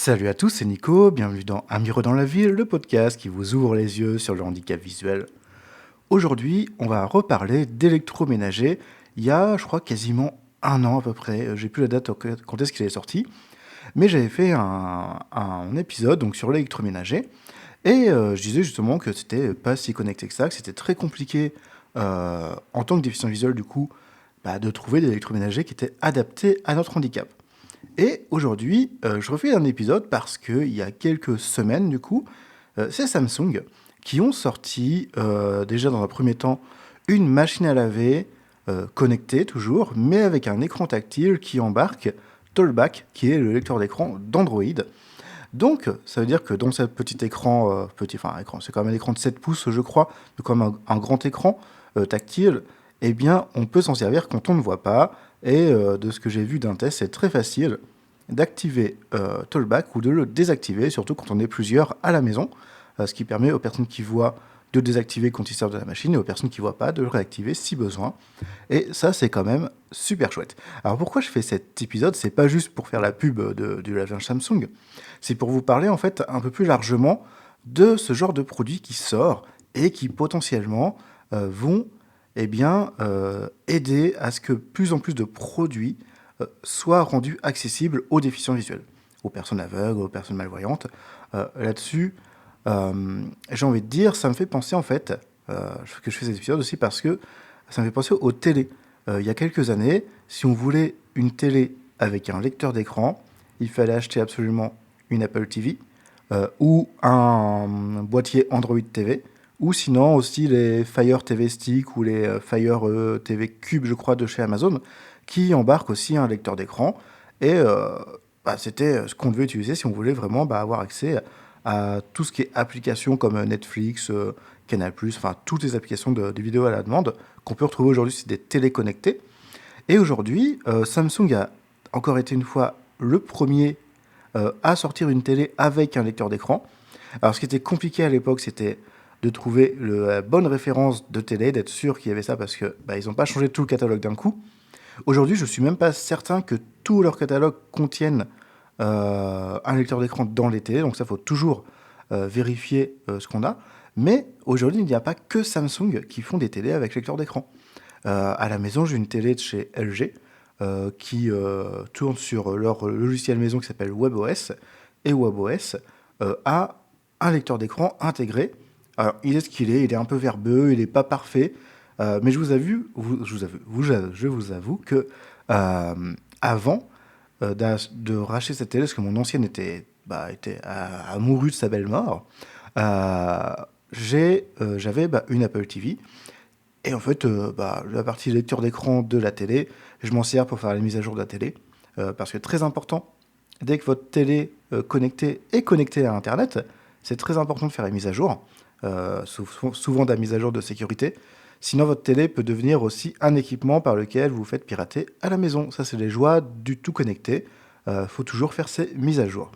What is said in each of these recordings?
Salut à tous, c'est Nico, bienvenue dans Amireux dans la ville, le podcast qui vous ouvre les yeux sur le handicap visuel. Aujourd'hui, on va reparler d'électroménager. Il y a, je crois, quasiment un an à peu près, j'ai plus la date quand est-ce qu'il est sorti, mais j'avais fait un épisode donc, sur l'électroménager, et je disais justement que c'était pas si connecté que ça, que c'était très compliqué en tant que déficient visuel du coup, de trouver des électroménagers qui étaient adaptés à notre handicap. Et aujourd'hui, je refais un épisode parce qu'il y a quelques semaines, du coup, c'est Samsung qui ont sorti, déjà dans un premier temps, une machine à laver connectée toujours, mais avec un écran tactile qui embarque Tollback, qui est le lecteur d'écran d'Android. Donc, ça veut dire que dans ce petit écran, écran, c'est quand même un écran de 7 pouces, je crois, donc comme un grand écran tactile, eh bien, on peut s'en servir quand on ne voit pas. Et de ce que j'ai vu d'un test, c'est très facile d'activer Tollback ou de le désactiver, surtout quand on est plusieurs à la maison, ce qui permet aux personnes qui voient de désactiver quand ils servent de la machine et aux personnes qui ne voient pas de le réactiver si besoin. Et ça, c'est quand même super chouette. Alors pourquoi je fais cet épisode? C'est pas juste pour faire la pub du lave-linge Samsung, c'est pour vous parler en fait un peu plus largement de ce genre de produit qui sort et qui potentiellement vont aider à ce que plus en plus de produits soient rendus accessibles aux déficients visuels, aux personnes aveugles, aux personnes malvoyantes. Là-dessus, j'ai envie de dire, ça me fait penser en fait, que je fais cet épisode aussi parce que ça me fait penser aux télés. Il y a quelques années, si on voulait une télé avec un lecteur d'écran, il fallait acheter absolument une Apple TV ou un boîtier Android TV, ou sinon aussi les Fire TV Stick ou les Fire TV Cube, je crois, de chez Amazon, qui embarquent aussi un lecteur d'écran. Et c'était ce qu'on devait utiliser si on voulait vraiment avoir accès à tout ce qui est applications comme Netflix, Canal+, enfin toutes les applications de vidéos à la demande qu'on peut retrouver aujourd'hui sur des télés connectées. Et aujourd'hui, Samsung a encore été une fois le premier à sortir une télé avec un lecteur d'écran. Alors ce qui était compliqué à l'époque, c'était de trouver la bonne référence de télé, d'être sûr qu'il y avait ça parce que ils n'ont pas changé tout le catalogue d'un coup. Aujourd'hui, je suis même pas certain que tout leur catalogue contienne un lecteur d'écran dans les télés, donc ça faut toujours vérifier ce qu'on a. Mais aujourd'hui, il n'y a pas que Samsung qui font des télés avec lecteur d'écran. À la maison, j'ai une télé de chez LG qui tourne sur leur logiciel maison qui s'appelle WebOS. Et WebOS a un lecteur d'écran intégré. Alors, il est ce qu'il est, il est un peu verbeux, il n'est pas parfait. Mais je vous avoue que avant de racheter cette télé, parce que mon ancienne a mouru de sa belle mort, j'avais une Apple TV. Et en fait, la partie lecture d'écran de la télé, je m'en sers pour faire la mise à jour de la télé. Parce que très important, dès que votre télé connectée est connectée à Internet, c'est très important de faire la mise à jour. Souvent de la mise à jour de sécurité. Sinon, votre télé peut devenir aussi un équipement par lequel vous faites pirater à la maison. Ça, c'est les joies du tout connecté. Faut toujours faire ces mises à jour.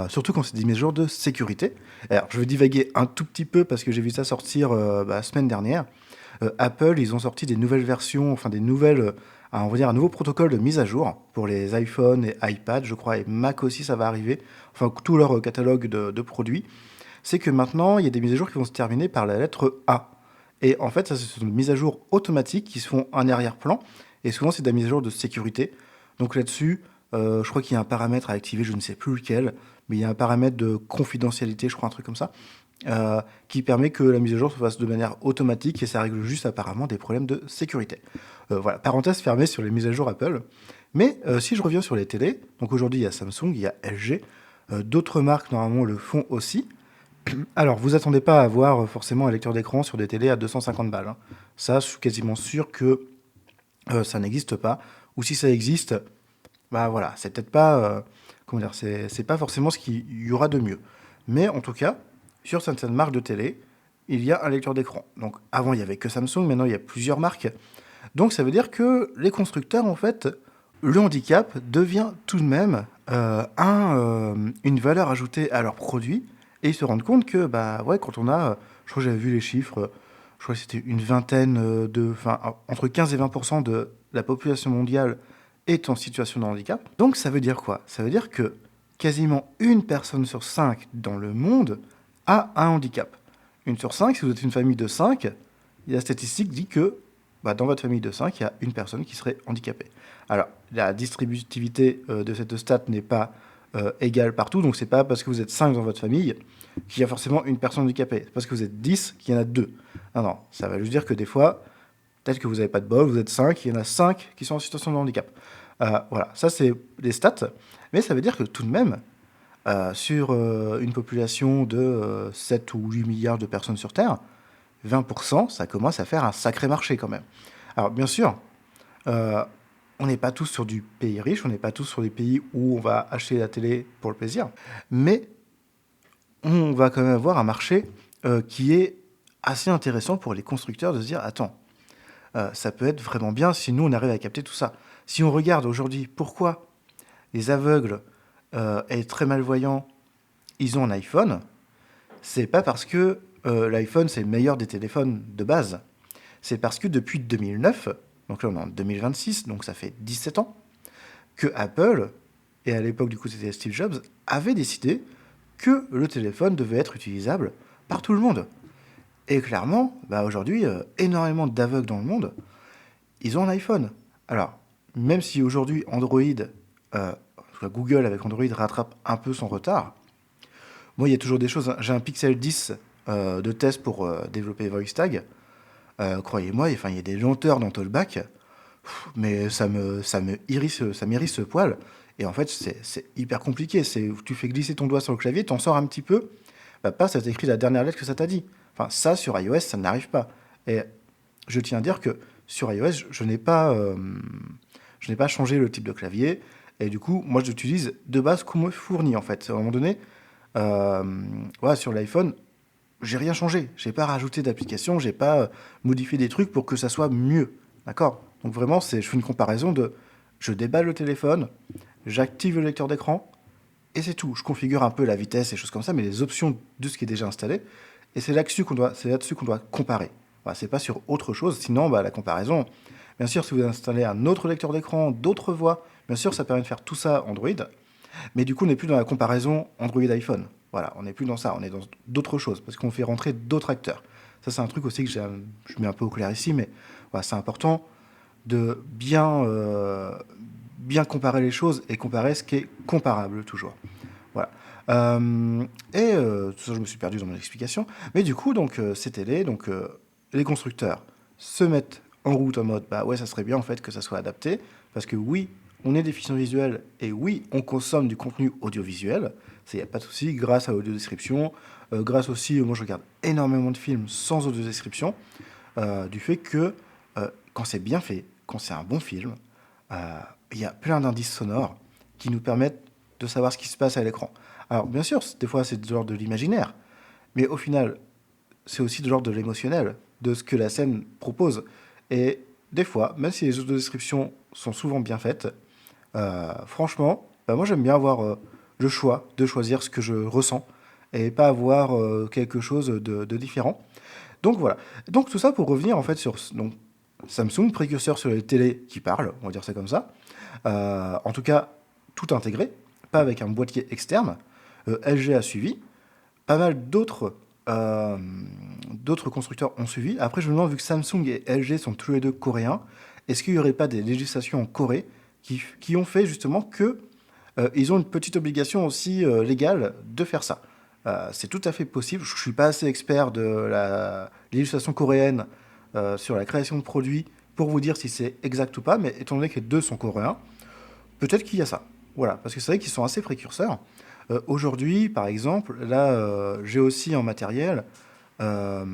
Surtout quand c'est des mises à jour de sécurité. Alors, je vais divaguer un tout petit peu parce que j'ai vu ça sortir la semaine dernière. Apple, ils ont sorti des nouvelles versions, enfin des nouvelles, on va dire un nouveau protocole de mise à jour pour les iPhone et iPad, je crois, et Mac aussi, ça va arriver. Enfin, tout leur catalogue de produits. C'est que maintenant, il y a des mises à jour qui vont se terminer par la lettre A. Et en fait, ça, ce sont des mises à jour automatiques qui se font en arrière-plan. Et souvent, c'est des mises à jour de sécurité. Donc là-dessus, je crois qu'il y a un paramètre à activer, je ne sais plus lequel, mais il y a un paramètre de confidentialité, je crois, un truc comme ça, qui permet que la mise à jour se fasse de manière automatique et ça règle juste apparemment des problèmes de sécurité. Voilà, parenthèse fermée sur les mises à jour Apple. Mais si je reviens sur les télés, donc aujourd'hui il y a Samsung, il y a LG, d'autres marques normalement le font aussi. Alors, vous attendez pas à avoir forcément un lecteur d'écran sur des télés à 250 balles, hein. Ça, je suis quasiment sûr que ça n'existe pas. Ou si ça existe, voilà, c'est peut-être pas, comment dire, c'est pas forcément ce qu'il y aura de mieux. Mais en tout cas, sur certaines marques de télé, il y a un lecteur d'écran. Donc avant, il y avait que Samsung, maintenant il y a plusieurs marques. Donc ça veut dire que les constructeurs, en fait, le handicap devient tout de même une valeur ajoutée à leurs produits et ils se rendent compte que, ouais, quand on a, je crois que j'avais vu les chiffres, je crois que c'était une vingtaine enfin, entre 15 et 20% de la population mondiale est en situation de handicap. Donc ça veut dire quoi? Ça veut dire que quasiment une personne sur 5 dans le monde a un handicap. Une sur 5, si vous êtes une famille de 5, la statistique dit que dans votre famille de 5, il y a une personne qui serait handicapée. Alors, la distributivité de cette stat n'est pas égale partout, donc c'est pas parce que vous êtes 5 dans votre famille qu'il y a forcément une personne handicapée. C'est parce que vous êtes 10 qu'il y en a 2. Non, ça va juste dire que des fois, peut-être que vous n'avez pas de bol, vous êtes 5, il y en a 5 qui sont en situation de handicap. Voilà, ça c'est les stats, mais ça veut dire que tout de même, sur une population de 7 ou 8 milliards de personnes sur Terre, 20%, ça commence à faire un sacré marché quand même. Alors bien sûr, on n'est pas tous sur du pays riche, on n'est pas tous sur des pays où on va acheter la télé pour le plaisir, mais on va quand même avoir un marché qui est assez intéressant pour les constructeurs de se dire, attends, ça peut être vraiment bien si nous on arrive à capter tout ça. Si on regarde aujourd'hui pourquoi les aveugles et très malvoyants, ils ont un iPhone, c'est pas parce que l'iPhone c'est le meilleur des téléphones de base. C'est parce que depuis 2009, donc là on est en 2026, donc ça fait 17 ans, que Apple, et à l'époque du coup c'était Steve Jobs, avait décidé que le téléphone devait être utilisable par tout le monde. Et clairement, aujourd'hui, énormément d'aveugles dans le monde, ils ont un iPhone. Alors, même si aujourd'hui Android, Google avec Android rattrape un peu son retard, moi il y a toujours des choses. Hein. J'ai un Pixel 10 de test pour développer VoiceTag. Croyez-moi, il y a des lenteurs dans Talkback, mais ça m'irrisse ce poil. Et en fait, c'est hyper compliqué. Tu fais glisser ton doigt sur le clavier, t'en sors un petit peu, pas ça t'écrit la dernière lettre que ça t'a dit. Enfin, ça, sur iOS, ça n'arrive pas. Et je tiens à dire que sur iOS, je n'ai pas changé le type de clavier. Et du coup, moi, j'utilise de base qu'on me fournit, en fait. À un moment donné, sur l'iPhone, j'ai rien changé. J'ai pas rajouté d'application, j'ai pas modifié des trucs pour que ça soit mieux. D'accord? Donc vraiment, je fais une comparaison de... Je déballe le téléphone, j'active le lecteur d'écran, et c'est tout. Je configure un peu la vitesse et choses comme ça, mais les options de ce qui est déjà installé, et c'est là-dessus qu'on doit comparer. Voilà, c'est pas sur autre chose, sinon la comparaison... Bien sûr, si vous installez un autre lecteur d'écran, d'autres voix, bien sûr, ça permet de faire tout ça Android, mais du coup, on n'est plus dans la comparaison Android-iPhone. Voilà, on n'est plus dans ça, on est dans d'autres choses, parce qu'on fait rentrer d'autres acteurs. Ça, c'est un truc aussi que je mets un peu au clair ici, mais voilà, c'est important de bien comparer les choses et comparer ce qui est comparable toujours. Voilà. Tout ça, je me suis perdu dans mon explication. Mais du coup, donc, ces télés, donc, les constructeurs se mettent en route en mode, ça serait bien en fait que ça soit adapté, parce que oui, on est déficient visuel et oui, on consomme du contenu audiovisuel. Il n'y a pas de souci, grâce à l'audiodescription, grâce aussi, moi je regarde énormément de films sans audiodescription, du fait que quand c'est bien fait, quand c'est un bon film, il y a plein d'indices sonores qui nous permettent de savoir ce qui se passe à l'écran. Alors bien sûr, des fois c'est de l'ordre de l'imaginaire, mais au final, c'est aussi de l'ordre de l'émotionnel, de ce que la scène propose. Et des fois, même si les audiodescriptions sont souvent bien faites, franchement, moi j'aime bien avoir le choix de choisir ce que je ressens et pas avoir quelque chose de différent. Donc voilà. Donc tout ça pour revenir en fait sur donc, Samsung, précurseur sur les télés qui parlent, on va dire ça comme ça. En tout cas, tout intégré, pas avec un boîtier externe. LG a suivi. Pas mal d'autres constructeurs ont suivi. Après, je me demande, vu que Samsung et LG sont tous les deux coréens, est-ce qu'il n'y aurait pas des législations en Corée qui ont fait justement que ils ont une petite obligation aussi légale de faire ça. C'est tout à fait possible. Je ne suis pas assez expert de la législation coréenne sur la création de produits pour vous dire si c'est exact ou pas, mais étant donné que les deux sont coréens, peut-être qu'il y a ça. Voilà, parce que c'est vrai qu'ils sont assez précurseurs. Aujourd'hui, par exemple, là, j'ai aussi en matériel, euh,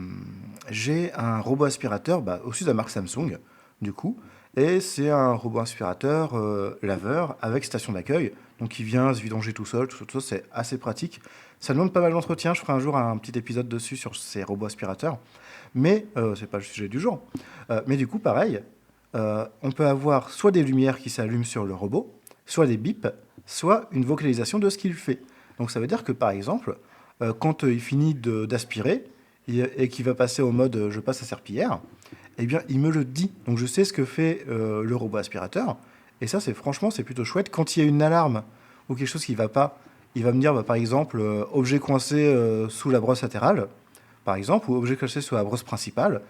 j'ai un robot aspirateur, aussi de la marque Samsung, du coup, et c'est un robot aspirateur laveur avec station d'accueil, donc il vient se vidanger tout seul, tout ça, c'est assez pratique. Ça demande pas mal d'entretien, je ferai un jour un petit épisode dessus sur ces robots aspirateurs, mais c'est pas le sujet du jour. Mais du coup, pareil, on peut avoir soit des lumières qui s'allument sur le robot, soit des bips, soit une vocalisation de ce qu'il fait. Donc ça veut dire que par exemple, quand il finit d'aspirer et qu'il va passer au mode je passe à serpillière, eh bien il me le dit. Donc je sais ce que fait le robot aspirateur. Et ça, franchement, c'est plutôt chouette. Quand il y a une alarme ou quelque chose qui ne va pas, il va me dire, bah, par exemple, objet coincé sous la brosse latérale, par exemple, ou objet coincé sous la brosse principale.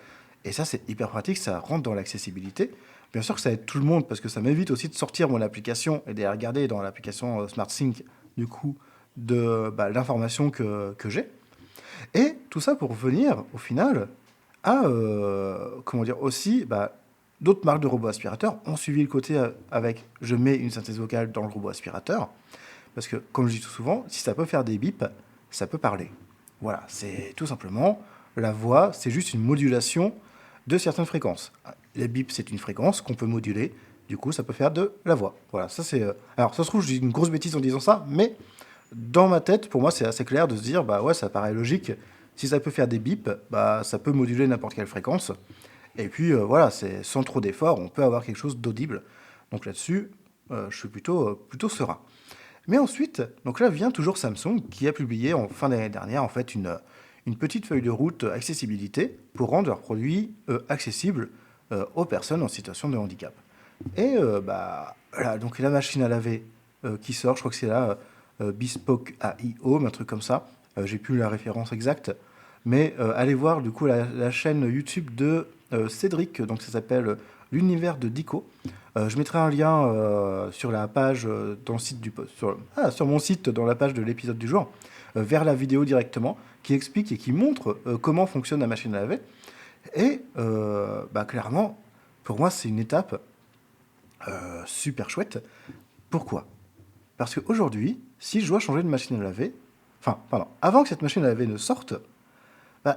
Et ça, c'est hyper pratique, ça rentre dans l'accessibilité. Bien sûr que ça aide tout le monde, parce que ça m'évite aussi de sortir mon application et d'aller regarder dans l'application SmartSync, du coup, de l'information que j'ai. Et tout ça pour venir, au final, à, comment dire, aussi, d'autres marques de robots aspirateurs ont suivi le côté avec je mets une synthèse vocale dans le robot aspirateur. Parce que, comme je dis tout souvent, si ça peut faire des bips, ça peut parler. Voilà, c'est tout simplement, la voix, c'est juste une modulation de certaines fréquences. Les bips, c'est une fréquence qu'on peut moduler, du coup, ça peut faire de la voix. Voilà, ça c'est... Alors, ça se trouve, je dis une grosse bêtise en disant ça, mais dans ma tête, pour moi, c'est assez clair de se dire, bah ouais, ça paraît logique. Si ça peut faire des bips, bah ça peut moduler n'importe quelle fréquence. Et puis voilà, c'est sans trop d'efforts, on peut avoir quelque chose d'audible. Donc là-dessus, je suis plutôt serein. Mais ensuite, donc là vient toujours Samsung qui a publié en fin d'année dernière en fait une petite feuille de route accessibilité pour rendre leurs produits accessibles aux personnes en situation de handicap. Et voilà, donc la machine à laver qui sort, je crois que c'est là Bespoke AI Home, un truc comme ça. J'ai plus la référence exacte, mais allez voir du coup la chaîne YouTube de Cédric, donc ça s'appelle l'univers de Dico. Je mettrai un lien sur la page dans le site sur mon site dans la page de l'épisode du jour vers la vidéo directement qui explique et qui montre comment fonctionne la machine à laver. Et clairement, pour moi, c'est une étape super chouette. Pourquoi? Parce qu'aujourd'hui, si je dois changer de machine à laver, enfin, pardon, avant que cette machine à laver ne sorte,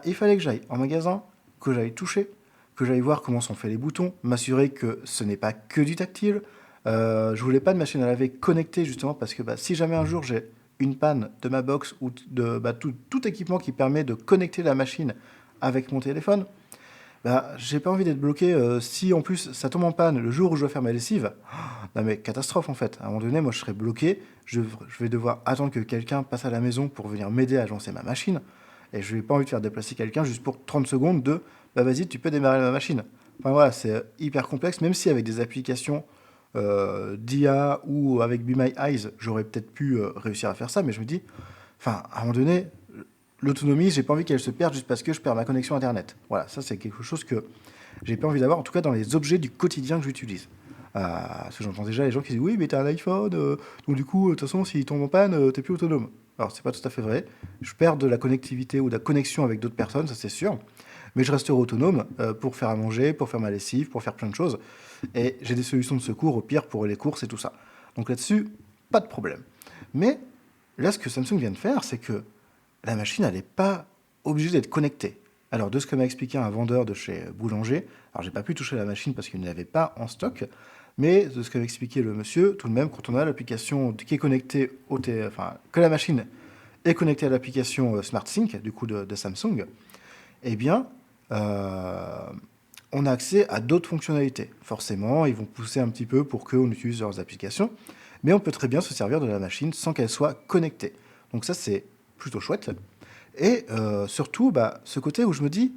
il fallait que j'aille en magasin, que j'aille toucher, que j'aille voir comment sont faits les boutons, m'assurer que ce n'est pas que du tactile. Je voulais pas de machine à laver connectée justement parce que si jamais un jour j'ai une panne de ma box ou de tout équipement qui permet de connecter la machine avec mon téléphone, j'ai pas envie d'être bloqué si en plus ça tombe en panne le jour où je dois faire ma lessive. Non mais catastrophe en fait. À un moment donné, moi je serais bloqué. Je vais devoir attendre que quelqu'un passe à la maison pour venir m'aider à lancer ma machine. Et je n'ai pas envie de faire déplacer quelqu'un juste pour 30 secondes de vas-y, tu peux démarrer ma machine. Enfin voilà, c'est hyper complexe, même si avec des applications d'IA ou avec Be My Eyes, j'aurais peut-être pu réussir à faire ça, mais je me dis, enfin, à un moment donné, l'autonomie, j'ai pas envie qu'elle se perde juste parce que je perds ma connexion Internet. Voilà, ça c'est quelque chose que j'ai pas envie d'avoir, en tout cas dans les objets du quotidien que j'utilise. Parce que j'entends déjà les gens qui disent oui, mais t'as un iPhone, donc du coup, de toute façon, s'il tombe en panne, t'es plus autonome. Alors, c'est pas tout à fait vrai. Je perds de la connectivité ou de la connexion avec d'autres personnes, ça c'est sûr. Mais je resterai autonome pour faire à manger, pour faire ma lessive, pour faire plein de choses. Et j'ai des solutions de secours, au pire, pour les courses et tout ça. Donc là-dessus, pas de problème. Mais là, ce que Samsung vient de faire, c'est que la machine, elle n'est pas obligée d'être connectée. Alors, de ce que m'a expliqué un vendeur de chez Boulanger, alors j'ai pas pu toucher la machine parce qu'il ne l'avait pas en stock, mais de ce qu'avait expliqué le monsieur, tout de même, quand on a l'application qui est connectée enfin, que la machine est connectée à l'application SmartSync, du coup de Samsung, eh bien, on a accès à d'autres fonctionnalités. Forcément, ils vont pousser un petit peu pour qu'on utilise leurs applications, mais on peut très bien se servir de la machine sans qu'elle soit connectée. Donc ça, c'est plutôt chouette. Et surtout, ce côté où je me dis,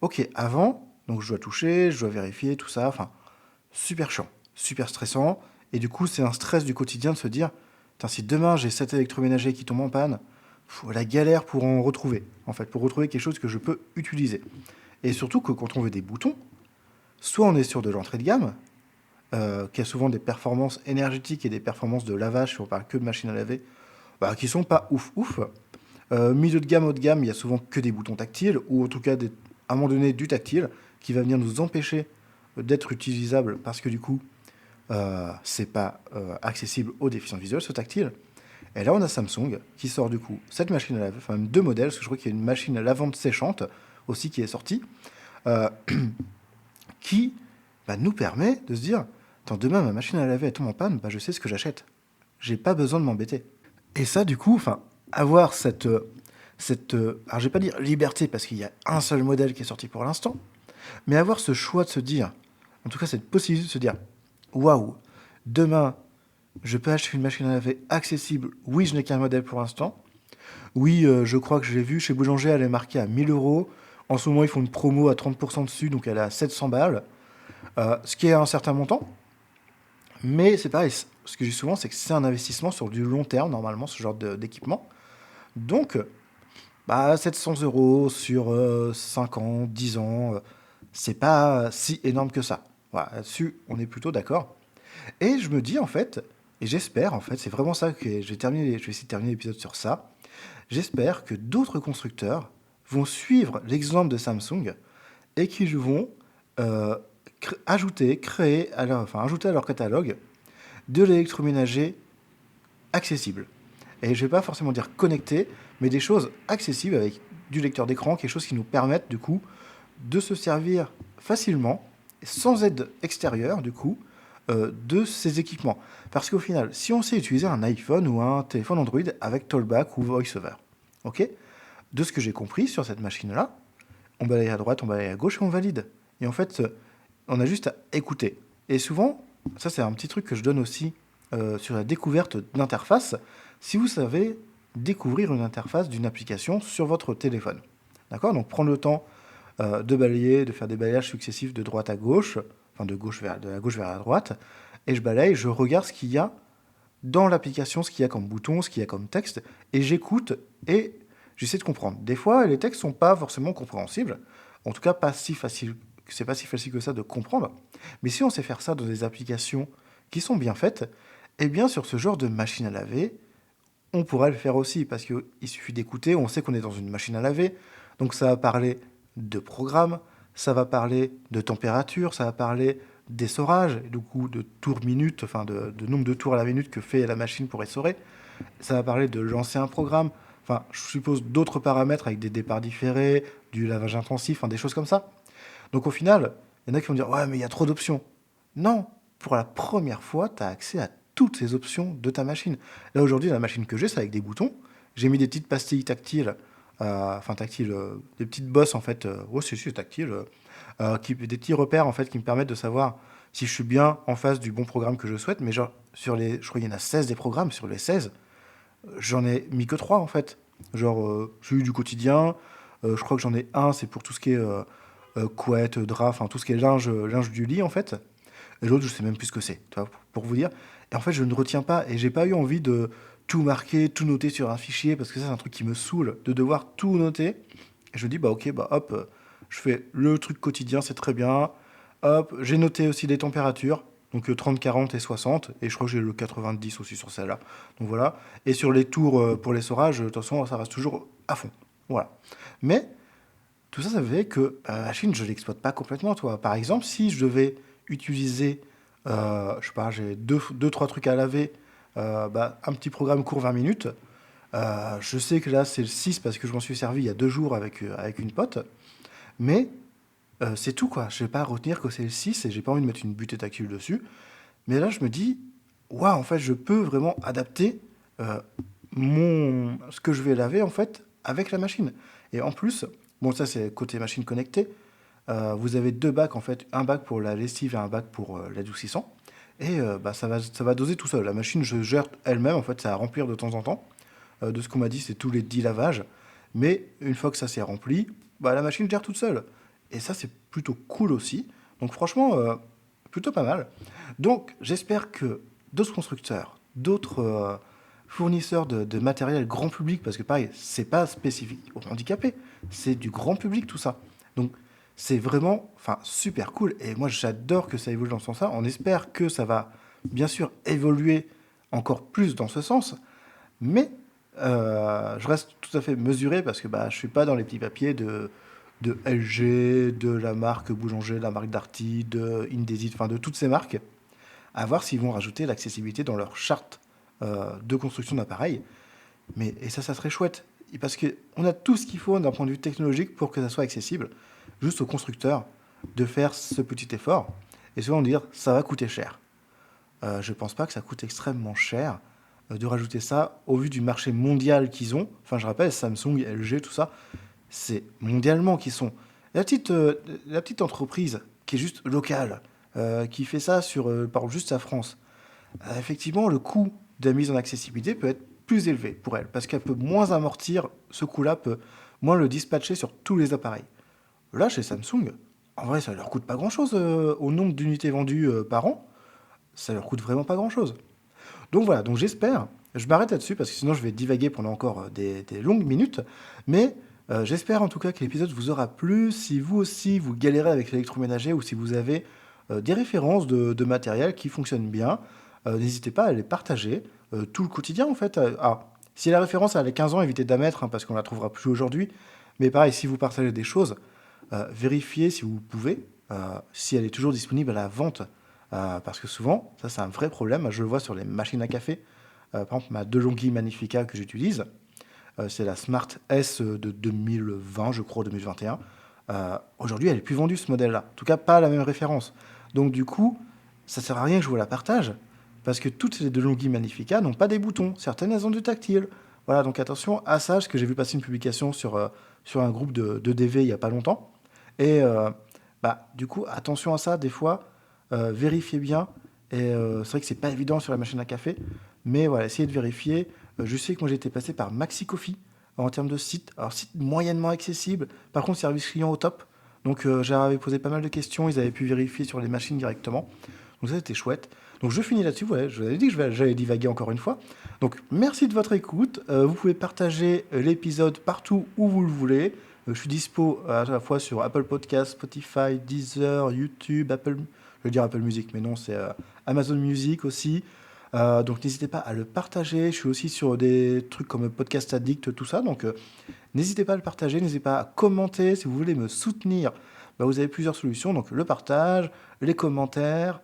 ok, avant, donc je dois toucher, je dois vérifier, tout ça, enfin, super chiant, super stressant. Et du coup, c'est un stress du quotidien de se dire, si demain j'ai cet électroménager qui tombe en panne, la galère pour en retrouver, en fait, pour retrouver quelque chose que je peux utiliser. Et surtout que quand on veut des boutons, soit on est sur de l'entrée de gamme, qui a souvent des performances énergétiques et des performances de lavage, si on parle que de machine à laver, qui sont pas ouf. Milieu de gamme, haut de gamme, il y a souvent que des boutons tactiles, ou en tout cas, à un moment donné, du tactile, qui va venir nous empêcher d'être utilisable parce que du coup, c'est pas accessible aux déficients visuels, ce tactile. Et là, on a Samsung qui sort du coup cette machine à laver, enfin même deux modèles, parce que je crois qu'il y a une machine lavante séchante aussi qui est sortie, euh, qui nous permet de se dire, demain ma machine à laver elle tombe en panne, je sais ce que j'achète. J'ai pas besoin de m'embêter. Et ça, du coup, avoir alors je vais pas dire liberté parce qu'il y a un seul modèle qui est sorti pour l'instant, mais avoir ce choix de se dire, en tout cas cette possibilité de se dire, waouh, demain, je peux acheter une machine à laver accessible. Oui, je n'ai qu'un modèle pour l'instant. Oui, je crois que je l'ai vu chez Boulanger, elle est marquée à 1000 euros. En ce moment, ils font une promo à 30% dessus, donc elle est à 700 balles. Ce qui est un certain montant. Mais c'est pareil, ce que je dis souvent, c'est que c'est un investissement sur du long terme, normalement, ce genre d'équipement. Donc, 700 euros sur 5 ans, 10 ans, c'est pas si énorme que ça. Voilà, là-dessus, on est plutôt d'accord. Et je me dis, en fait, et j'espère, en fait, c'est vraiment ça que je vais essayer de terminer l'épisode sur ça. J'espère que d'autres constructeurs vont suivre l'exemple de Samsung et qu'ils vont euh, ajouter à leur catalogue de l'électroménager accessible. Et je ne vais pas forcément dire connecté, mais des choses accessibles avec du lecteur d'écran, quelque chose qui nous permette du coup de se servir facilement, sans aide extérieure du coup, de ces équipements. Parce qu'au final, si on sait utiliser un iPhone ou un téléphone Android avec Talkback ou VoiceOver, ok, de ce que j'ai compris sur cette machine-là, on balaye à droite, on balaye à gauche et on valide. Et en fait, on a juste à écouter. Et souvent, ça c'est un petit truc que je donne aussi sur la découverte d'interface, si vous savez découvrir une interface d'une application sur votre téléphone. D'accord. Donc prendre le temps de balayer, de faire des balayages successifs de droite à gauche, enfin de la gauche vers la droite, et je balaye, je regarde ce qu'il y a dans l'application, ce qu'il y a comme bouton, ce qu'il y a comme texte, et j'écoute et j'essaie de comprendre. Des fois, les textes sont pas forcément compréhensibles, en tout cas pas si facile, c'est pas si facile que ça de comprendre. Mais si on sait faire ça dans des applications qui sont bien faites, eh bien sur ce genre de machine à laver, on pourrait le faire aussi, parce qu'il suffit d'écouter, on sait qu'on est dans une machine à laver, donc ça va parler de programme, ça va parler de température, ça va parler d'essorage, et du coup de tours minutes, enfin de nombre de tours à la minute que fait la machine pour essorer, ça va parler de lancer un programme, enfin je suppose d'autres paramètres avec des départs différés, du lavage intensif, enfin des choses comme ça. Donc au final, il y en a qui vont dire ouais mais il y a trop d'options. Non, pour la première fois, tu as accès à toutes ces options de ta machine. Là aujourd'hui, la machine que j'ai, c'est avec des boutons. J'ai mis des petites pastilles tactiles, des petites bosses en fait, ouais c'est tactile, des petits repères en fait qui me permettent de savoir si je suis bien en face du bon programme que je souhaite. Mais genre je crois qu'il y en a 16 des programmes, sur les 16, j'en ai mis que 3 en fait. Genre celui du quotidien, je crois que j'en ai un, c'est pour tout ce qui est couette, drap, enfin tout ce qui est linge du lit en fait. Et l'autre, je sais même plus ce que c'est, tu vois, pour vous dire. Et en fait, je ne retiens pas, et j'ai pas eu envie de tout marquer, tout noter sur un fichier, parce que ça, c'est un truc qui me saoule, de devoir tout noter. Et je me dis, bah ok, bah hop, je fais le truc quotidien, c'est très bien. Hop, j'ai noté aussi les températures, donc 30, 40 et 60, et je crois que j'ai le 90 aussi sur celle-là. Donc voilà. Et sur les tours pour l'essorage, de toute façon, ça reste toujours à fond. Voilà. Mais tout ça, ça fait que la machine, je ne l'exploite pas complètement, toi. Par exemple, si je devais utiliser, je sais pas, j'ai deux, trois trucs à laver, un petit programme court 20 minutes, je sais que là, c'est le 6 parce que je m'en suis servi il y a 2 jours avec une pote, mais c'est tout, quoi. Je vais pas retenir que c'est le 6 et j'ai pas envie de mettre une butée tactile dessus. Mais là, je me dis, waouh, en fait, je peux vraiment adapter euh, ce que je vais laver, en fait, avec la machine. Et en plus, bon, ça, c'est côté machine connectée. Vous avez 2 bacs, en fait, un bac pour la lessive et un bac pour l'adoucissant. Et ça va doser tout seul. La machine, je gère elle-même, en fait, ça à remplir de temps en temps. De ce qu'on m'a dit, c'est tous les 10 lavages. Mais une fois que ça s'est rempli, la machine gère toute seule. Et ça, c'est plutôt cool aussi. Donc franchement, plutôt pas mal. Donc j'espère que d'autres constructeurs, d'autres fournisseurs de matériel grand public, parce que pareil, c'est pas spécifique aux handicapés, c'est du grand public tout ça. Donc c'est vraiment, enfin, super cool. Et moi, j'adore que ça évolue dans ce sens-là. On espère que ça va, bien sûr, évoluer encore plus dans ce sens. Mais je reste tout à fait mesuré parce que je suis pas dans les petits papiers de LG, de la marque Boulanger, de la marque Darty, de Indesit, enfin de toutes ces marques, à voir s'ils vont rajouter l'accessibilité dans leur charte de construction d'appareils. Mais, et ça serait chouette. Et parce qu'on a tout ce qu'il faut d'un point de vue technologique pour que ça soit accessible. Juste aux constructeurs de faire ce petit effort. Et souvent dire, ça va coûter cher. Je pense pas que ça coûte extrêmement cher de rajouter ça au vu du marché mondial qu'ils ont. Enfin, je rappelle, Samsung, LG, tout ça, c'est mondialement qu'ils sont. La petite entreprise qui est juste locale, qui fait ça par juste sa France, effectivement, le coût de la mise en accessibilité peut être plus élevé pour elle, parce qu'elle peut moins amortir ce coût-là, peut moins le dispatcher sur tous les appareils. Là, chez Samsung, en vrai, ça leur coûte pas grand-chose au nombre d'unités vendues par an. Ça leur coûte vraiment pas grand-chose. Donc voilà, donc j'espère, je m'arrête là-dessus parce que sinon je vais divaguer pendant encore des longues minutes, mais j'espère en tout cas que l'épisode vous aura plu. Si vous aussi vous galérez avec l'électroménager ou si vous avez des références de matériel qui fonctionnent bien, n'hésitez pas à les partager. Tout le quotidien en fait. Si la référence a les 15 ans, évitez de la mettre parce qu'on la trouvera plus aujourd'hui. Mais pareil, si vous partagez des choses, vérifiez si vous pouvez, si elle est toujours disponible à la vente. Parce que souvent, ça c'est un vrai problème, je le vois sur les machines à café. Par exemple, ma DeLonghi Magnifica que j'utilise, c'est la Smart S de 2020, je crois, 2021. Aujourd'hui, elle est plus vendue ce modèle-là. En tout cas, pas à la même référence. Donc du coup, ça sert à rien que je vous la partage, parce que toutes les DeLonghi Magnifica n'ont pas des boutons. Certaines, elles ont du tactile. Voilà, donc attention à ça, parce que j'ai vu passer une publication sur un groupe de DV il n'y a pas longtemps. Et du coup, attention à ça, des fois, vérifiez bien. Et c'est vrai que c'est pas évident sur la machine à café, mais voilà, essayez de vérifier. Je sais que moi j'ai été passé par Maxi Coffee en termes de site. Alors, site moyennement accessible, par contre, service client au top. Donc, j'avais posé pas mal de questions, ils avaient pu vérifier sur les machines directement. Donc, ça, c'était chouette. Donc, je finis là-dessus. Ouais, je vous avais dit que j'allais divaguer encore une fois. Donc, merci de votre écoute. Vous pouvez partager l'épisode partout où vous le voulez. Je suis dispo à la fois sur Apple Podcasts, Spotify, Deezer, YouTube, je veux dire Apple Music, mais non, c'est Amazon Music aussi. Donc n'hésitez pas à le partager. Je suis aussi sur des trucs comme Podcast Addict, tout ça. Donc n'hésitez pas à le partager, n'hésitez pas à commenter. Si vous voulez me soutenir, vous avez plusieurs solutions. Donc le partage, les commentaires.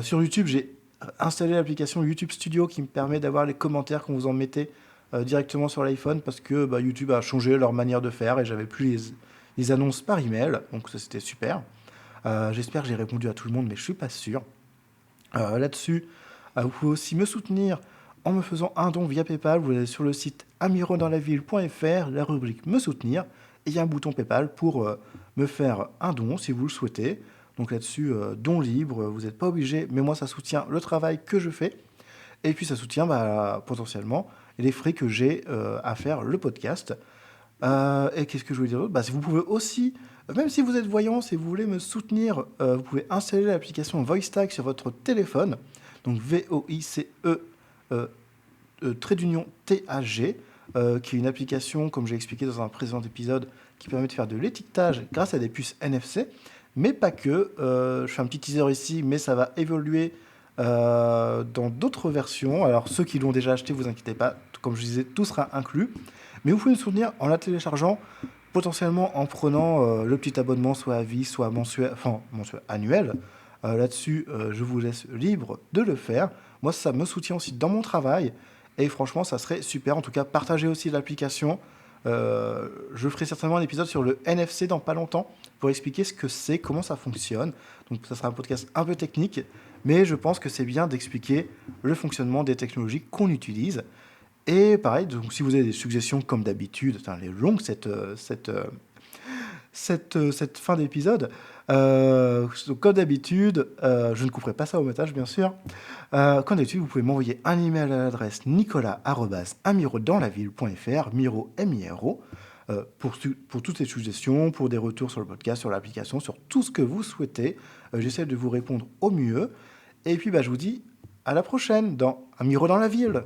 Sur YouTube, j'ai installé l'application YouTube Studio qui me permet d'avoir les commentaires quand vous en mettez directement sur l'iPhone parce que YouTube a changé leur manière de faire et j'avais plus les annonces par email. Donc ça c'était super. J'espère que j'ai répondu à tout le monde, mais je suis pas sûr. Là-dessus, vous pouvez aussi me soutenir en me faisant un don via PayPal. Vous allez sur le site amirodanslaville.fr, la rubrique Me soutenir, et il y a un bouton PayPal pour me faire un don si vous le souhaitez. Donc là-dessus, don libre, vous n'êtes pas obligé, mais moi ça soutient le travail que je fais. Et puis ça soutient potentiellement les frais que j'ai à faire le podcast. Et qu'est-ce que je voulais dire d'autre? Si vous pouvez aussi, même si vous êtes voyant, si vous voulez me soutenir, vous pouvez installer l'application VoiceTag sur votre téléphone. Donc V-O-I-C-E trait d'union T-A-G, qui est une application, comme j'ai expliqué dans un précédent épisode, qui permet de faire de l'étiquetage grâce à des puces NFC, mais pas que. Je fais un petit teaser ici, mais ça va évoluer dans d'autres versions. Alors ceux qui l'ont déjà acheté, vous inquiétez pas, comme je disais, tout sera inclus. Mais vous pouvez me soutenir en la téléchargeant, potentiellement en prenant le petit abonnement soit à vie, soit mensuel, annuel. Là-dessus, je vous laisse libre de le faire. Moi, ça me soutient aussi dans mon travail. Et franchement, ça serait super. En tout cas, partagez aussi l'application. Je ferai certainement un épisode sur le NFC dans pas longtemps pour expliquer ce que c'est, comment ça fonctionne. Donc, ça sera un podcast un peu technique, mais je pense que c'est bien d'expliquer le fonctionnement des technologies qu'on utilise. Et pareil, donc, si vous avez des suggestions, comme d'habitude, elle est longue cette fin d'épisode. Comme d'habitude, je ne couperai pas ça au montage, bien sûr. Comme d'habitude, vous pouvez m'envoyer un email à l'adresse nicolas@amirodanslaville.fr, Miro, M-I-R-O, pour toutes ces suggestions, pour des retours sur le podcast, sur l'application, sur tout ce que vous souhaitez. J'essaie de vous répondre au mieux. Et puis, je vous dis à la prochaine dans Amiro dans la ville.